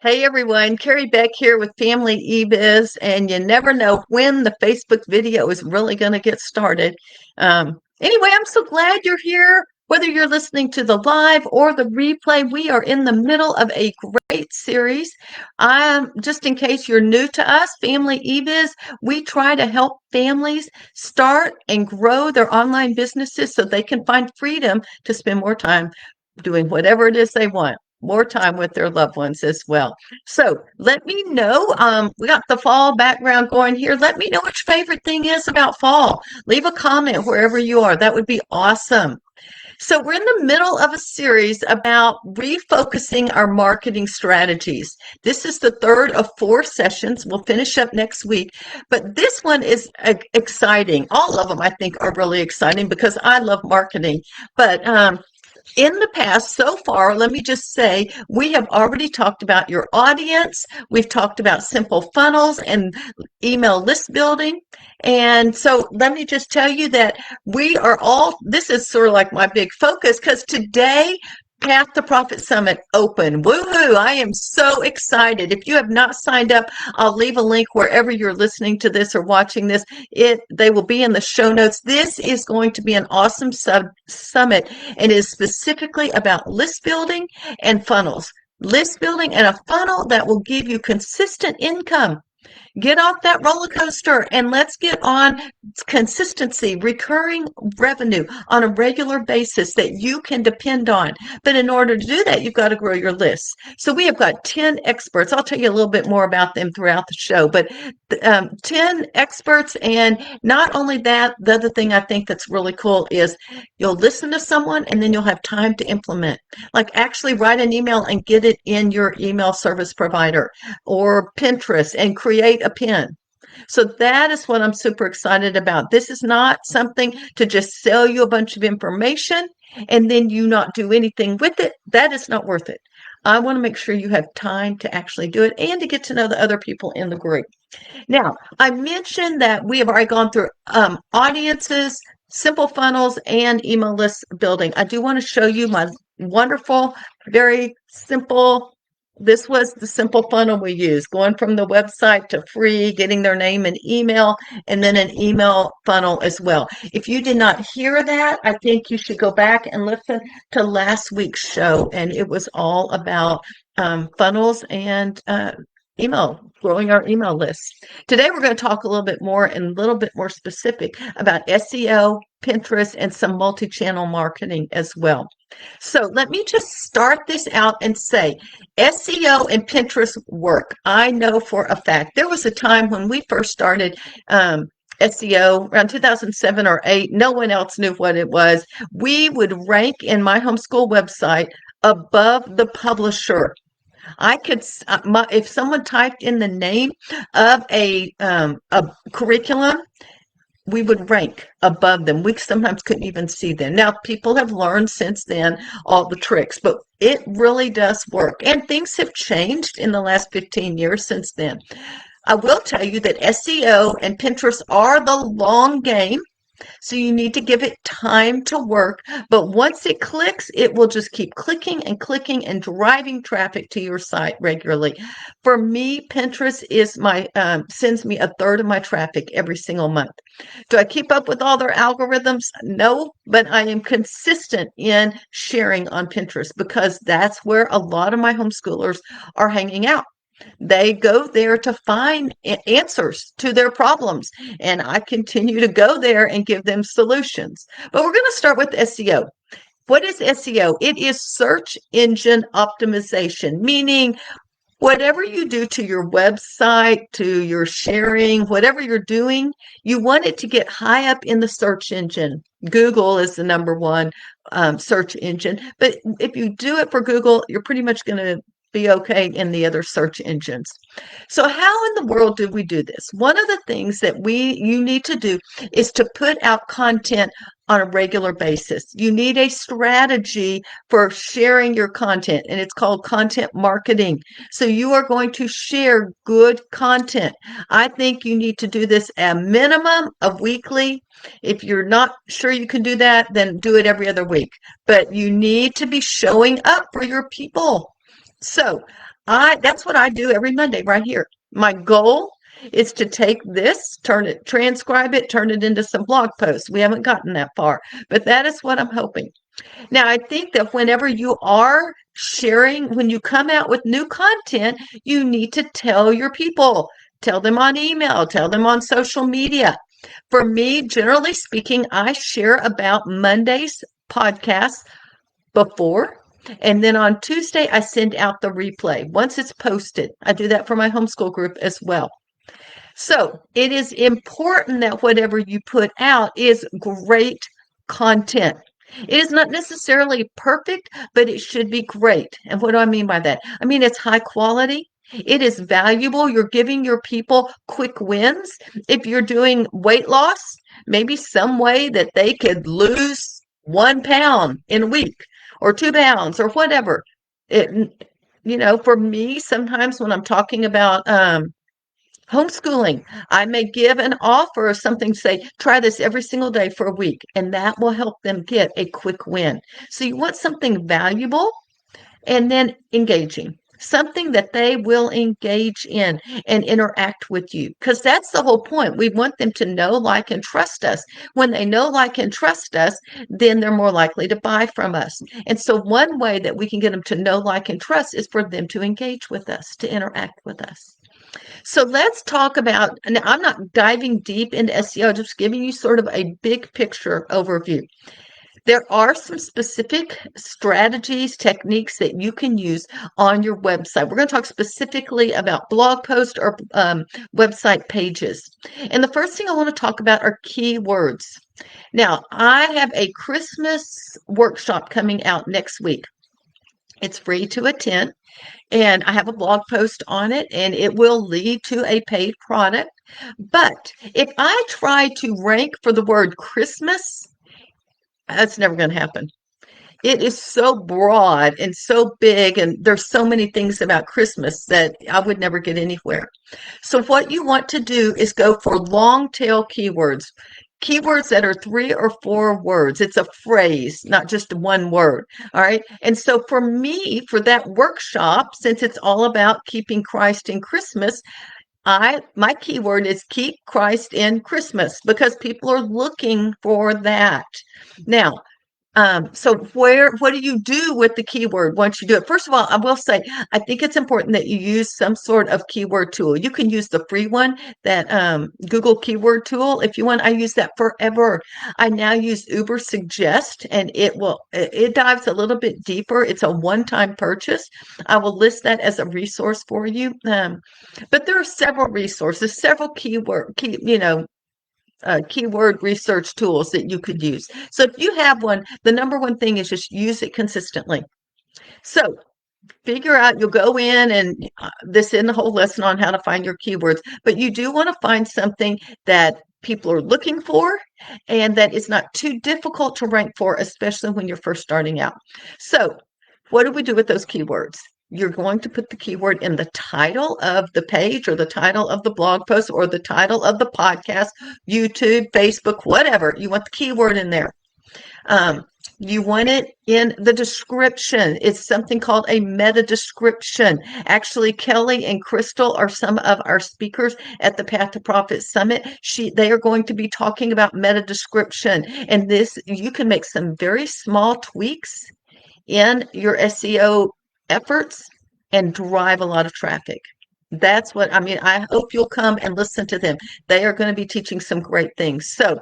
Hey everyone, Carrie Beck here with Family eBiz, and you never know when the Facebook video is really going to get started. Anyway, I'm so glad you're here. Whether you're listening to the live or the replay, we are in the middle of a great series. Just in case you're new to us, Family eBiz, we try to help families start and grow their online businesses so they can find freedom to spend more time doing whatever it is they want, more time with their loved ones as well. So let me know. We got the fall background going here. Let me know what your favorite thing is about fall. Leave a comment wherever you are. That would be awesome. So we're in the middle of a series about refocusing our marketing strategies. This is the third of four sessions. We'll finish up next week, but this one is exciting. All of them, I think, are really exciting because I love marketing. But in the past, so far, let me just say, we have already talked about your audience. We've talked about simple funnels and email list building. And so let me just tell you that this is sort of like my big focus because today, Path to Profit Summit open. Woohoo! I am so excited. If you have not signed up, I'll leave a link wherever you're listening to this or watching this. They will be in the show notes. This is going to be an awesome summit and is specifically about list building and funnels. List building and a funnel that will give you consistent income. Get off that roller coaster and let's get on consistency, recurring revenue on a regular basis that you can depend on. But in order to do that, you've got to grow your list. So we have got 10 experts. I'll tell you a little bit more about them throughout the show, but 10 experts. And not only that, the other thing I think that's really cool is you'll listen to someone and then you'll have time to implement. Like actually write an email and get it in your email service provider or Pinterest and create a pin. So that is what I'm super excited about. This is not something to just sell you a bunch of information and then you not do anything with it. That is not worth it. I want to make sure you have time to actually do it and to get to know the other people in the group. Now, I mentioned that we have already gone through audiences, simple funnels, and email list building. I do want to show you my wonderful, very simple. This was the simple funnel we used, going from the website to free, getting their name and email, and then an email funnel as well. If you did not hear that, I think you should go back and listen to last week's show, and it was all about funnels and growing our email lists. Today, we're going to talk a little bit more and a little bit more specific about SEO, Pinterest, and some multi-channel marketing as well. So let me just start this out and say SEO and Pinterest work. I know for a fact there was a time when we first started SEO around 2007 or 8. No one else knew what it was. We would rank in my homeschool website above the publisher. I could, if someone typed in the name of a curriculum, we would rank above them. We sometimes couldn't even see them. Now, people have learned since then all the tricks, but it really does work. And things have changed in the last 15 years since then. I will tell you that SEO and Pinterest are the long game. So you need to give it time to work. But once it clicks, it will just keep clicking and driving traffic to your site regularly. For me, Pinterest is sends me a third of my traffic every single month. Do I keep up with all their algorithms? No, but I am consistent in sharing on Pinterest because that's where a lot of my homeschoolers are hanging out. They go there to find answers to their problems, and I continue to go there and give them solutions. But we're going to start with SEO. What is SEO? It is search engine optimization, meaning whatever you do to your website, to your sharing, whatever you're doing, you want it to get high up in the search engine. Google is the number one search engine. But if you do it for Google, you're pretty much going to be okay in the other search engines. So how in the world do we do this? One of the things that you need to do is to put out content on a regular basis. You need a strategy for sharing your content, and it's called content marketing. So you are going to share good content. I think you need to do this a minimum of weekly. If you're not sure you can do that, then do it every other week. But you need to be showing up for your people. So That's what I do every Monday right here. My goal is to take this, transcribe it, turn it into some blog posts. We haven't gotten that far, but that is what I'm hoping. Now, I think that whenever you are sharing, when you come out with new content, you need to tell your people, tell them on email, tell them on social media. For me, generally speaking, I share about Monday's podcast before. And then on Tuesday, I send out the replay once it's posted. I do that for my homeschool group as well. So it is important that whatever you put out is great content. It is not necessarily perfect, but it should be great. And what do I mean by that? I mean, it's high quality. It is valuable. You're giving your people quick wins. If you're doing weight loss, maybe some way that they could lose 1 pound in a week or 2 pounds or whatever. It, for me, sometimes when I'm talking about homeschooling, I may give an offer or something, say, try this every single day for a week, and that will help them get a quick win. So you want something valuable and then engaging, something that they will engage in and interact with you, because that's the whole point. We want them to know, like, and trust us. When they know, like, and trust us, then they're more likely to buy from us. And so one way that we can get them to know, like, and trust is for them to engage with us, to interact with us. So let's talk about, and I'm not diving deep into SEO, just giving you sort of a big picture overview. There are some specific strategies, techniques that you can use on your website. We're going to talk specifically about blog posts or website pages. And the first thing I want to talk about are keywords. Now, I have a Christmas workshop coming out next week. It's free to attend. And I have a blog post on it, and it will lead to a paid product. But if I try to rank for the word Christmas, that's never going to happen. It is so broad and so big, and there's so many things about Christmas that I would never get anywhere. So what you want to do is go for long tail keywords. Keywords that are 3 or 4 words. It's a phrase, not just one word. All right. And so for me, for that workshop, since it's all about keeping Christ in Christmas, my keyword is keep Christ in Christmas, because people are looking for that. Now, so what do you do with the keyword once you do it? First of all, I will say, I think it's important that you use some sort of keyword tool. You can use the free one, that Google keyword tool. If you want, I use that forever. I now use Ubersuggest, and it dives a little bit deeper. It's a one-time purchase. I will list that as a resource for you. But there are several resources, several keyword research tools that you could use. So if you have one, the number one thing is just use it consistently. So figure out, you'll go in, and this in the whole lesson on how to find your keywords, but you do want to find something that people are looking for and that is not too difficult to rank for, especially when you're first starting out. So what do we do with those keywords? You're going to put the keyword in the title of the page, or the title of the blog post, or the title of the podcast, YouTube, Facebook, whatever. You want the keyword in there. You want it in the description. It's something called a meta description. Actually, Kelly and Crystal are some of our speakers at the Path to Profit Summit. They are going to be talking about meta description. And you can make some very small tweaks in your SEO efforts and drive a lot of traffic. That's what I mean. I hope you'll come and listen to them. They are going to be teaching some great things. So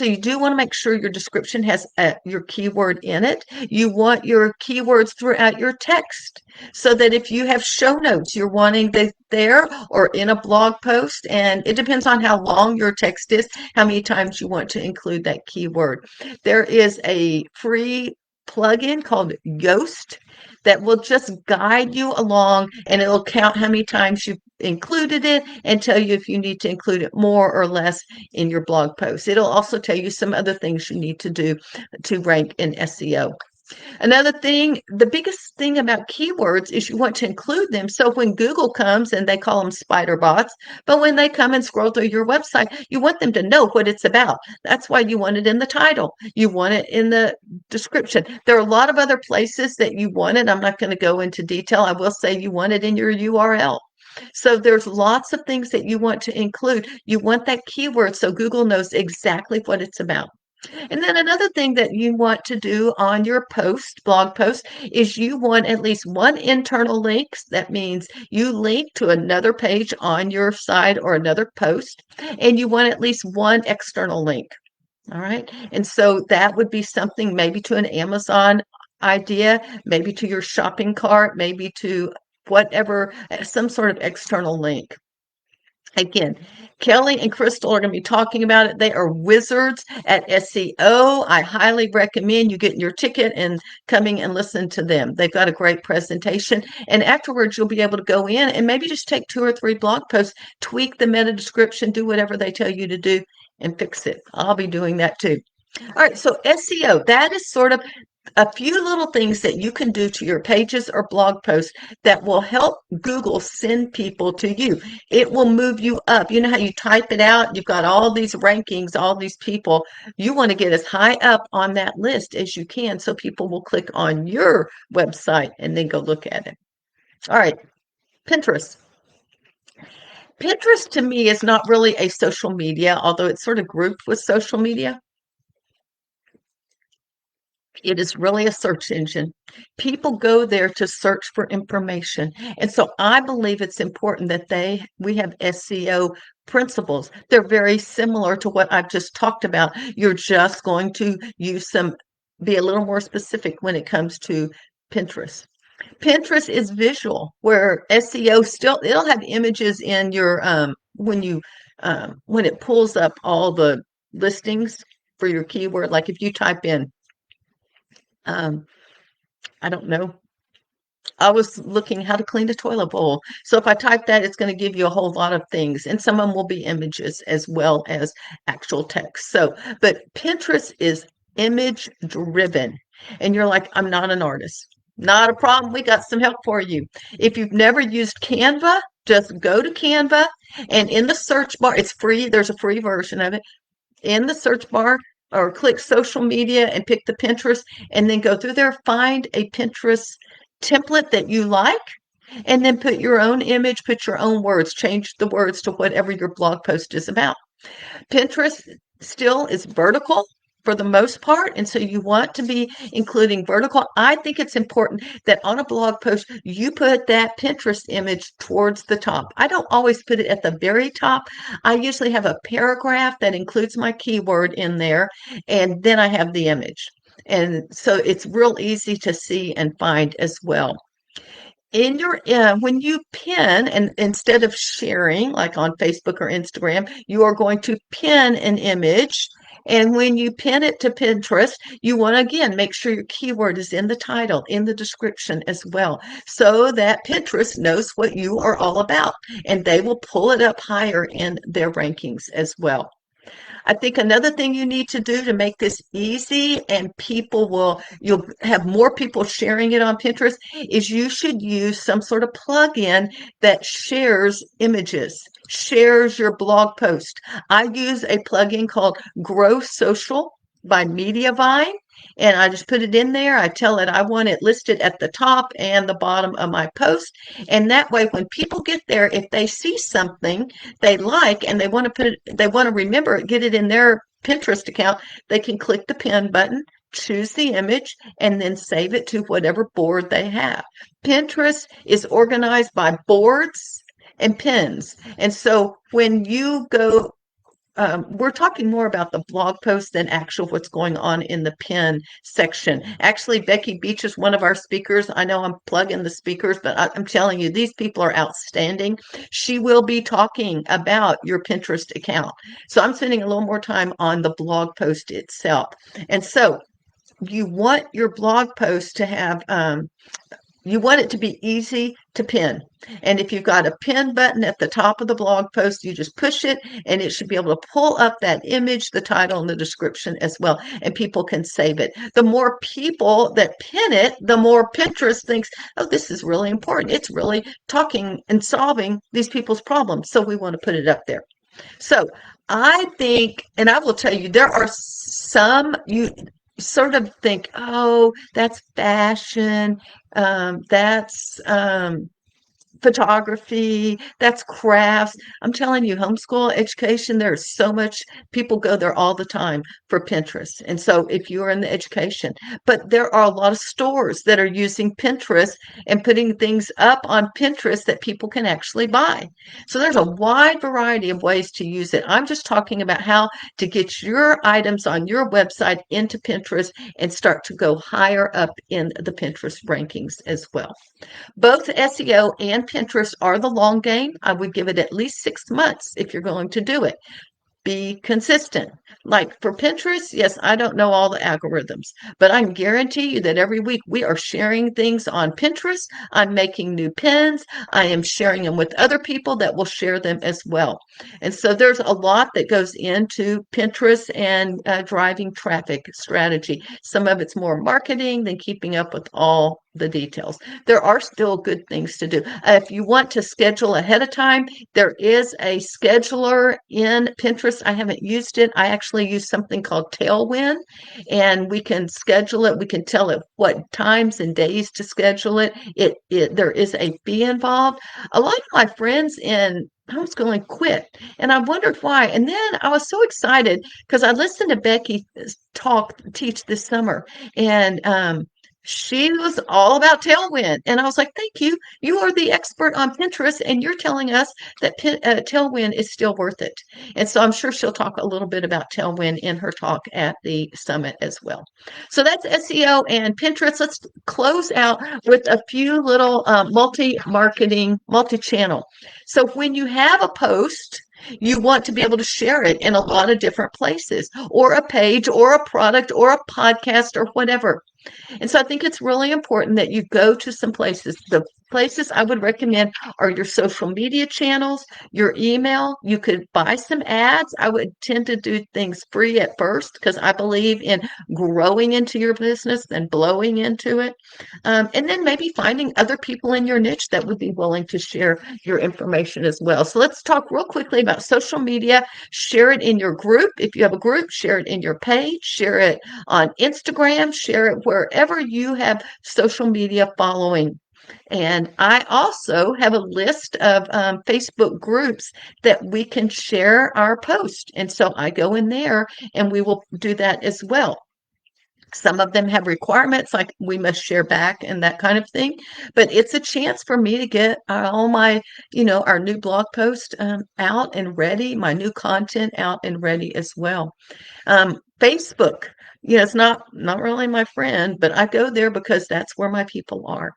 you do want to make sure your description has your keyword in it. You want your keywords throughout your text, so that if you have show notes, you're wanting there or in a blog post, and it depends on how long your text is, how many times you want to include that keyword. There is a free plugin called Yoast that will just guide you along, and it'll count how many times you've included it and tell you if you need to include it more or less in your blog post. It'll also tell you some other things you need to do to rank in SEO. Another thing, the biggest thing about keywords is you want to include them. So when Google comes and they call them spider bots, but when they come and scroll through your website, you want them to know what it's about. That's why you want it in the title. You want it in the description. There are a lot of other places that you want it. I'm not going to go into detail. I will say you want it in your URL. So there's lots of things that you want to include. You want that keyword so Google knows exactly what it's about. And then another thing that you want to do on your blog post, is you want at least one internal link. That means you link to another page on your site or another post, and you want at least one external link. All right. And so that would be something maybe to an Amazon idea, maybe to your shopping cart, maybe to whatever, some sort of external link. Again, Kelly and Crystal are going to be talking about it. They are wizards at SEO. I highly recommend you getting your ticket and coming and listen to them. They've got a great presentation. And afterwards, you'll be able to go in and maybe just take 2 or 3 blog posts, tweak the meta description, do whatever they tell you to do, and fix it. I'll be doing that too. All right, so SEO, that is sort of a few little things that you can do to your pages or blog posts that will help Google send people to you. It will move you up. You know how you type it out, you've got all these rankings, all these people. You want to get as high up on that list as you can so people will click on your website and then go look at it. All right, Pinterest. Pinterest to me is not really a social media, although it's sort of grouped with social media. It is really a search engine. People go there to search for information. And so I believe it's important that we have SEO principles. They're very similar to what I've just talked about. You're just going to be a little more specific when it comes to Pinterest. Pinterest is visual, where SEO it'll have images in your when it pulls up all the listings for your keyword. Like if you type in um, I don't know. I was looking how to clean a toilet bowl. So if I type that, it's going to give you a whole lot of things, and some of them will be images as well as actual text. So, but Pinterest is image driven, and you're like, I'm not an artist. Not a problem. We got some help for you. If you've never used Canva, just go to Canva, and in the search bar, it's free. There's a free version of it. In the search bar, or click social media and pick the Pinterest, and then go through there, find a Pinterest template that you like, and then put your own image, put your own words, change the words to whatever your blog post is about. Pinterest still is vertical for the most part, and so you want to be including vertical. I think it's important that on a blog post, you put that Pinterest image towards the top. I don't always put it at the very top. I usually have a paragraph that includes my keyword in there, and then I have the image. And so it's real easy to see and find as well. In your when you pin, and instead of sharing like on Facebook or Instagram, you are going to pin an image. And when you pin it to Pinterest, you want to again make sure your keyword is in the title, in the description as well, so that Pinterest knows what you are all about, and they will pull it up higher in their rankings as well. I think another thing you need to do to make this easy, and you'll have more people sharing it on Pinterest, is you should use some sort of plug-in that shares images, shares your blog post. I use a plugin called Grow Social by Mediavine, and I just put it in there. I tell it I want it listed at the top and the bottom of my post. And that way, when people get there, if they see something they like and they want to remember it, get it in their Pinterest account, they can click the pin button, choose the image, and then save it to whatever board they have. Pinterest is organized by boards and pins. And so when you go we're talking more about the blog post than actual what's going on in the pin section. Actually, Becky Beach is one of our speakers. I know I'm plugging the speakers, but I'm telling you, these people are outstanding. She will be talking about your Pinterest account. So I'm spending a little more time on the blog post itself. And so you want your blog post to have You want it to be easy to pin. And if you've got a pin button at the top of the blog post, you just push it and it should be able to pull up that image, the title, and the description as well. And people can save it. The more people that pin it, the more Pinterest thinks, oh, this is really important. It's really talking and solving these people's problems. So we want to put it up there. So I think, and I will tell you, there are some you sort of think, oh, that's fashion, that's photography, that's crafts. I'm telling you, homeschool education, there's so much, people go there all the time for Pinterest. And so if you're in the education, but there are a lot of stores that are using Pinterest and putting things up on Pinterest that people can actually buy. So there's a wide variety of ways to use it. I'm just talking about how to get your items on your website into Pinterest and start to go higher up in the Pinterest rankings as well. Both SEO and Pinterest are the long game. I would give it at least 6 months if you're going to do it. Be consistent. Like for Pinterest, yes, I don't know all the algorithms, but I can guarantee you that every week we are sharing things on Pinterest. I'm making new pins. I am sharing them with other people that will share them as well. And so there's a lot that goes into Pinterest and driving traffic strategy. Some of it's more marketing than keeping up with all the details. There are still good things to do. If you want to schedule ahead of time, there is a scheduler in Pinterest. I haven't used it. I actually use something called Tailwind, and we can schedule it. We can tell it what times and days to schedule it. There is a fee involved. A lot of my friends in homeschooling quit, and I wondered why. And then I was so excited because I listened to Becky teach this summer, and she was all about Tailwind. And I was like, thank you. You are the expert on Pinterest, and you're telling us that Tailwind is still worth it. And so I'm sure she'll talk a little bit about Tailwind in her talk at the summit as well. So that's SEO and Pinterest. Let's close out with a few little multi-marketing, multi-channel. So when you have a post, you want to be able to share it in a lot of different places, or a page, or a product, or a podcast, or whatever. And so I think it's really important that you go to some places. The places I would recommend are your social media channels, your email. You could buy some ads. I would tend to do things free at first because I believe in growing into your business and blowing into it. And then maybe finding other people in your niche that would be willing to share your information as well. So let's talk real quickly about social media. Share it in your group. If you have a group, share it in your page, share it on Instagram, share it wherever you have social media following. And I also have a list of Facebook groups that we can share our post. And so I go in there and we will do that as well. Some of them have requirements like we must share back and that kind of thing, but it's a chance for me to get all my, our new blog post out and ready, my new content out and ready as well. Facebook, it's not really my friend, but I go there because that's where my people are.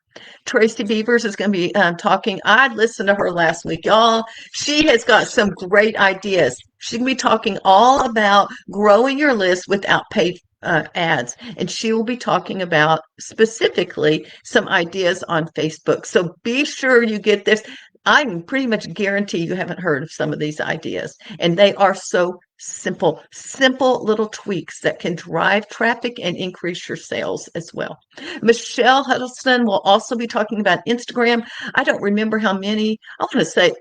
Tracy Beavers is going to be talking. I listened to her last week, y'all. She has got some great ideas. She's going to be talking all about growing your list without paid ads, and she will be talking about specifically some ideas on Facebook. So be sure you get this. I can pretty much guarantee you haven't heard of some of these ideas, and they are so simple little tweaks that can drive traffic and increase your sales as well. Michelle Huddleston will also be talking about Instagram. I don't remember how many, I want to say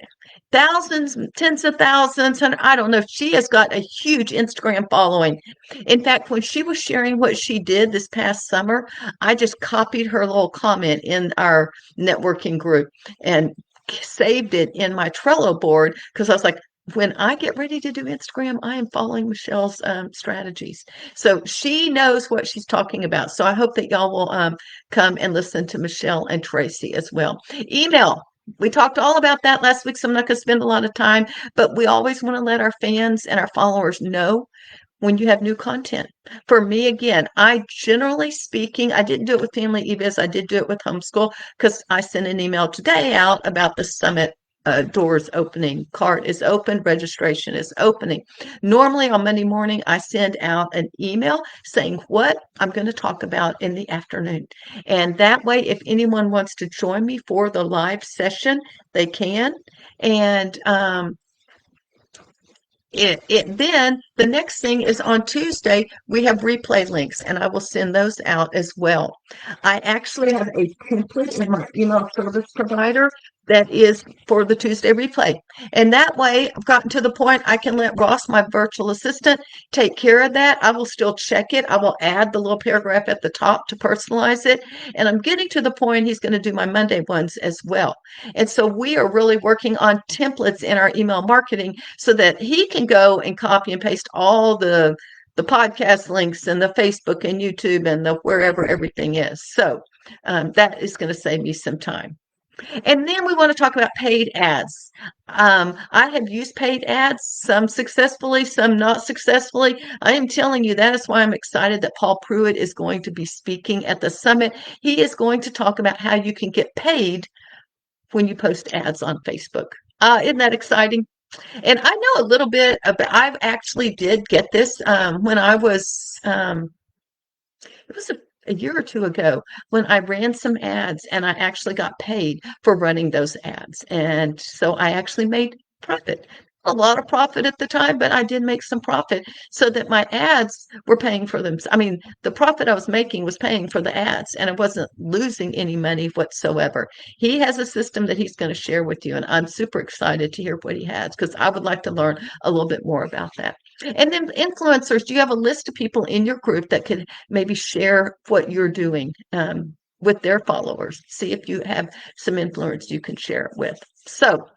thousands, tens of thousands, I don't know. She has got a huge Instagram following. In fact, when she was sharing what she did this past summer, I just copied her little comment in our networking group and saved it in my Trello board because I was like, when I get ready to do Instagram, I am following Michelle's strategies. So she knows what she's talking about. So I hope that y'all will come and listen to Michelle and Tracy as well. Email. We talked all about that last week, so I'm not going to spend a lot of time, but we always want to let our fans and our followers know when you have new content. For me, again, I generally speaking, I didn't do it with Family eBiz. I did do it with Homeschool because I sent an email today out about the summit doors opening. Cart is open. Registration is opening. Normally on Monday morning, I send out an email saying what I'm going to talk about in the afternoon. And that way, if anyone wants to join me for the live session, they can. And then the next thing is on Tuesday, we have replay links, and I will send those out as well. I actually have a template in my email service provider that is for the Tuesday replay. And that way, I've gotten to the point I can let Ross, my virtual assistant, take care of that. I will still check it. I will add the little paragraph at the top to personalize it. And I'm getting to the point he's going to do my Monday ones as well. And so we are really working on templates in our email marketing so that he can go and copy and paste all the podcast links and the Facebook and YouTube and the wherever everything is. So that is going to save me some time. And then we want to talk about paid ads. I have used paid ads, some successfully, some not successfully. I am telling you, that is why I'm excited that Paul Pruitt is going to be speaking at the summit. He is going to talk about how you can get paid when you post ads on Facebook. Isn't that exciting? And I know a little bit about, I actually did get this when I was, it was a year or two ago when I ran some ads and I actually got paid for running those ads. And so I actually made profit. A lot of profit at the time, but I did make some profit so that my ads were paying for them. I mean, the profit I was making was paying for the ads and I wasn't losing any money whatsoever. He has a system that he's going to share with you, and I'm super excited to hear what he has because I would like to learn a little bit more about that. And then influencers, do you have a list of people in your group that could maybe share what you're doing with their followers? See if you have some influence you can share it with. So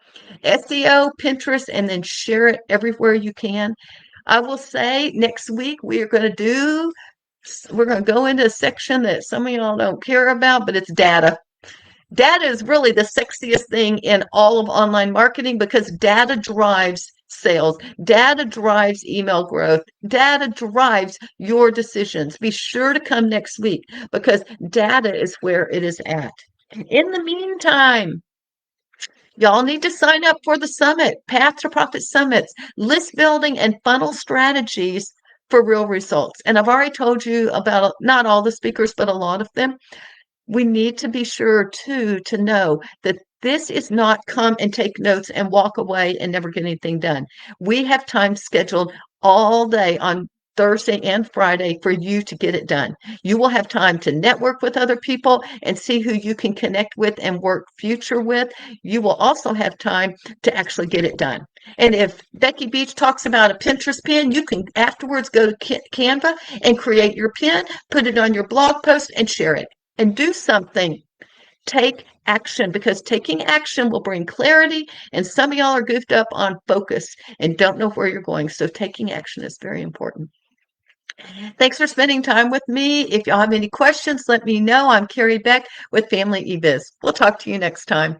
SEO, Pinterest, and then share it everywhere you can. I will say next week we're going to go into a section that some of y'all don't care about, but it's data. Data is really the sexiest thing in all of online marketing because data drives sales. Data drives email growth. Data drives your decisions. Be sure to come next week because data is where it is at. In the meantime, y'all need to sign up for the summit, Path to Profit Summits, list building and funnel strategies for real results. And I've already told you about not all the speakers, but a lot of them. We need to be sure too to know that this is not come and take notes and walk away and never get anything done. We have time scheduled all day on Thursday and Friday for you to get it done. You will have time to network with other people and see who you can connect with and work future with. You will also have time to actually get it done. And if Becky Beach talks about a Pinterest pin, you can afterwards go to Canva and create your pin, put it on your blog post and share it. And do something. Take action because taking action will bring clarity. And some of y'all are goofed up on focus and don't know where you're going. So taking action is very important. Thanks for spending time with me. If y'all have any questions, let me know. I'm Carrie Beck with Family eBiz. We'll talk to you next time.